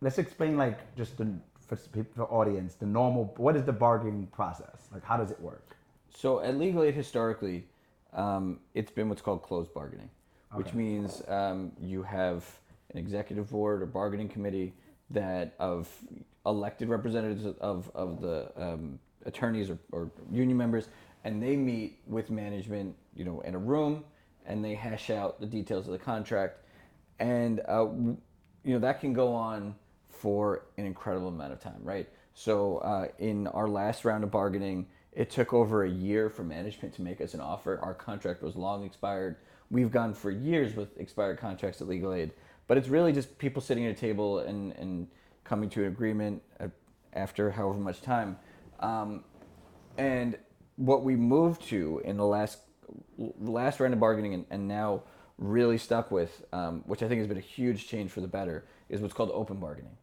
let's explain like just for the audience, the normal, what is the bargaining process? Like how does it work? So at Legal Aid historically, it's been what's called closed bargaining, which Okay. means you have an executive board or bargaining committee that of elected representatives of the attorneys or union members, and they meet with management, in a room, and they hash out the details of the contract, and that can go on for an incredible amount of time, right? So in our last round of bargaining, it took over a year for management to make us an offer. Our contract was long expired. We've gone for years with expired contracts at Legal Aid, but it's really just people sitting at a table and coming to an agreement after however much time. And what we moved to in the last round of bargaining and now really stuck with, which I think has been a huge change for the better, is what's called open bargaining.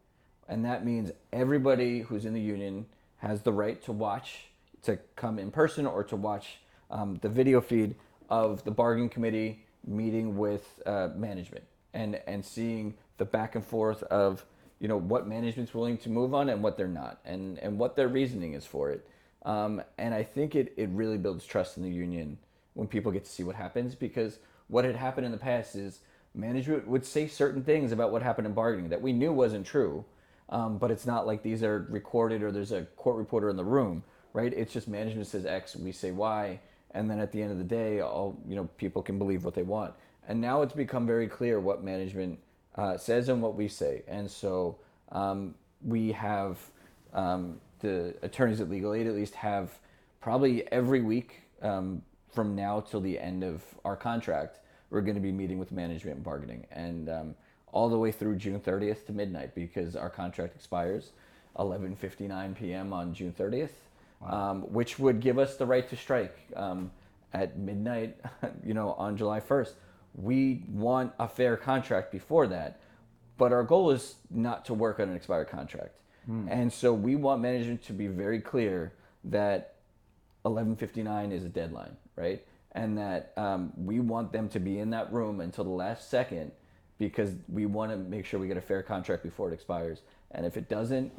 And that means everybody who's in the union has the right to come in person or to watch the video feed of the bargaining committee meeting with management and seeing the back and forth of what management's willing to move on and what they're not, and what their reasoning is for it. And I think it really builds trust in the union when people get to see what happens, because what had happened in the past is management would say certain things about what happened in bargaining that we knew wasn't true, but it's not like these are recorded or there's a court reporter in the room, right? It's just management says X, we say Y, and then at the end of the day, people can believe what they want. And now it's become very clear what management says and what we say. And so we have the attorneys at Legal Aid at least have probably every week from now till the end of our contract, we're going to be meeting with management and bargaining, and all the way through June 30th to midnight, because our contract expires 11:59 p.m. on June 30th. Wow. Which would give us the right to strike at midnight, on July 1st. We want a fair contract before that, but our goal is not to work on an expired contract. And so we want management to be very clear that 11:59 is a deadline, right? And that we want them to be in that room until the last second, because we want to make sure we get a fair contract before it expires. And if it doesn't,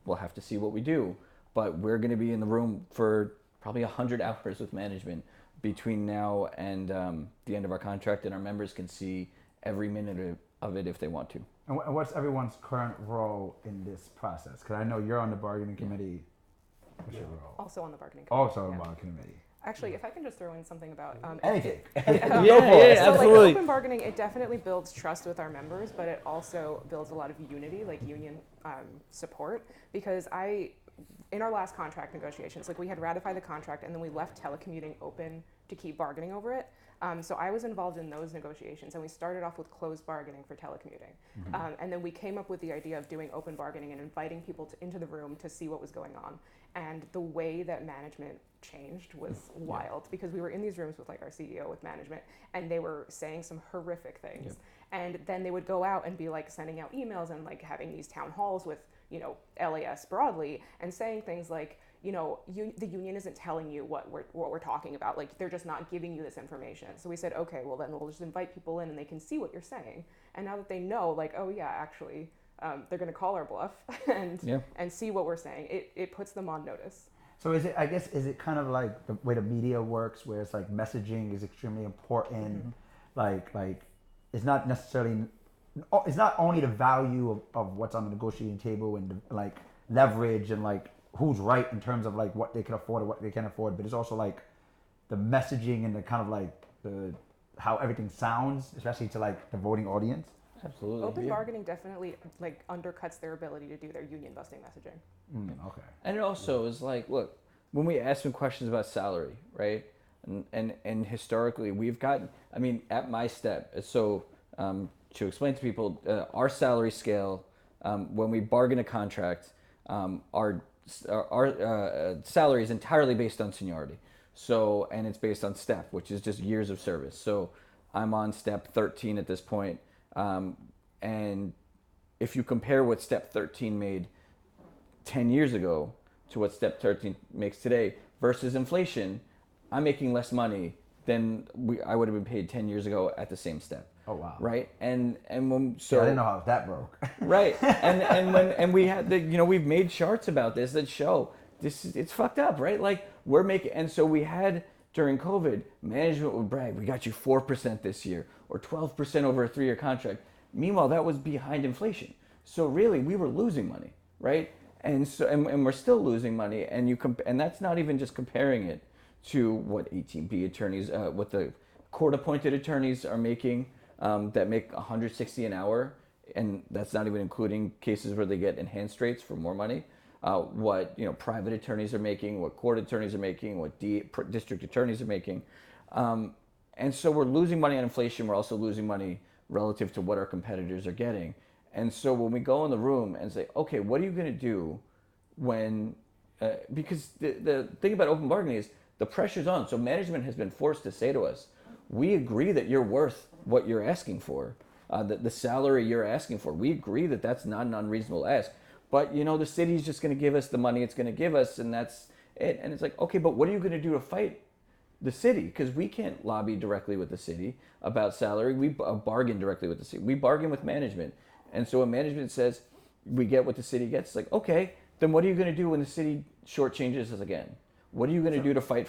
we'll have to see what we do. But we're going to be in the room for probably 100 hours with management between now and the end of our contract, and our members can see every minute of it if they want to. And what's everyone's current role in this process? Because I know you're on the bargaining committee. What's your role? Also on the bargaining committee. Also on the bargaining committee. Actually, if I can just throw in something about anything. So like open bargaining, it definitely builds trust with our members, but it also builds a lot of unity, like union support. Because in our last contract negotiations, like we had ratified the contract and then we left telecommuting open to keep bargaining over it. So I was involved in those negotiations, and we started off with closed bargaining for telecommuting. And then we came up with the idea of doing open bargaining and inviting people into the room to see what was going on. And the way that management changed was wild, because we were in these rooms with like our CEO, with management, and they were saying some horrific things. And then they would go out and be like sending out emails and like having these town halls with, LAS broadly, and saying things like, the union isn't telling you what we're talking about. Like, they're just not giving you this information. So we said, okay, well then we'll just invite people in and they can see what you're saying. And now that they know, like, oh yeah, actually, they're going to call our bluff and see what we're saying, it puts them on notice. So is it kind of like the way the media works, where it's like messaging is extremely important? Like it's not necessarily, it's not only the value of what's on the negotiating table and the, like, leverage and like who's right in terms of like what they can afford or what they can't afford, but it's also like the messaging and the kind of like the how everything sounds, especially to like the voting audience. Absolutely. Open bargaining definitely like undercuts their ability to do their union busting messaging. Okay. And it also is like, look, when we ask them questions about salary, right? And historically we've gotten, at my step, so to explain to people, our salary scale, when we bargain a contract, our salary is entirely based on seniority. So, and it's based on step, which is just years of service. So I'm on step 13 at this point. And if you compare what step 13 made 10 years ago to what step 13 makes today versus inflation, I'm making less money than I would have been paid 10 years ago at the same step. Oh wow. Right, and when I didn't know how that broke. right, and we had we've made charts about this that show it's fucked up, right? Like we're making, and so we had during COVID, management would brag, we got you 4% this year or 12% over a 3-year contract. Meanwhile, that was behind inflation. So really, we were losing money, right? And so and we're still losing money, and and that's not even just comparing it to what 18B attorneys, what the court-appointed attorneys are making, that make $160 an hour, and that's not even including cases where they get enhanced rates for more money. What private attorneys are making, what court attorneys are making, what district attorneys are making, and so we're losing money on inflation. We're also losing money relative to what our competitors are getting. And so when we go in the room and say, okay, what are you going to do when? Because the thing about open bargaining is the pressure's on. So management has been forced to say to us, we agree that you're worth what you're asking for, the salary you're asking for. We agree that that's not an unreasonable ask. But the city's just going to give us the money it's going to give us, and that's it. And it's like, okay, but what are you going to do to fight the city? Because we can't lobby directly with the city about salary. We bargain directly with the city. We bargain with management. And so when management says we get what the city gets, it's like, okay, then what are you going to do when the city shortchanges us again? What are you going to do to fight for